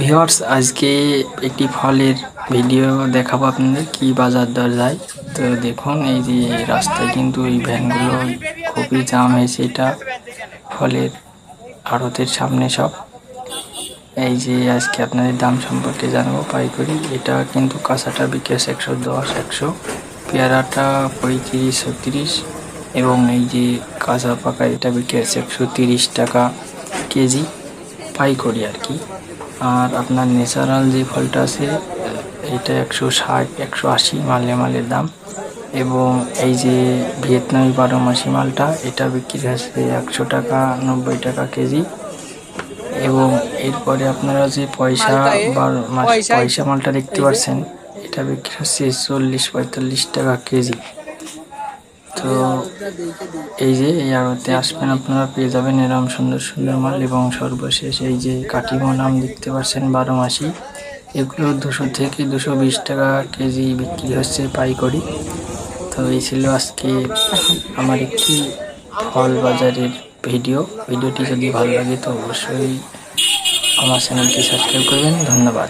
Viewers, আজকে একটি ফলের ভিডিও দেখাবো আপনাদের কি বাজার দর যায়। তো দেখুন, এই যে রাস্তায় কিন্তু এই ভ্যানগুলো খুবই জাম হয়েছে। এটা ফলের আড়তের সামনে সব। এই যে আজকে আপনাদের দাম সম্পর্কে জানাবো পাইকারি। এটা কিন্তু কাঁচাটা বিক্রি হচ্ছে 110, 100, পেয়ারাটা 35, 36, এবং এই যে কাঁচা পাকা এটা বিক্রি হচ্ছে 130 টাকা কেজি, পাইকারি আর কি। আর আপনার ন্যাচারাল যে ফলটা আছে এটা 160, 180 মালের দাম। এবং এই যে ভিয়েতনামি 12 মাসি মালটা এটা বিক্রি হচ্ছে 100 টাকা, 90 টাকা কেজি। এবং এরপরে আপনারা যে পয়সা মালটা দেখতে পাচ্ছেন, এটা বিক্রি হচ্ছে 40-45 টাকা কেজি। তো এই যে এই আড়তে আসবেন, আপনারা পেয়ে যাবেন এরকম সুন্দর সুন্দর মাল। এবং সর্বশেষ এই যে কাটিমো নাম দেখতে পাচ্ছেন 12 মাসি, এগুলো 200 থেকে 220 টাকা কেজি বিক্রি হচ্ছে পাইকারি। তো এই ছিল আজকে আমার একটি ফল বাজারের ভিডিওটি যদি ভালো লাগে তো অবশ্যই আমার চ্যানেলটি সাবস্ক্রাইব করবেন। ধন্যবাদ।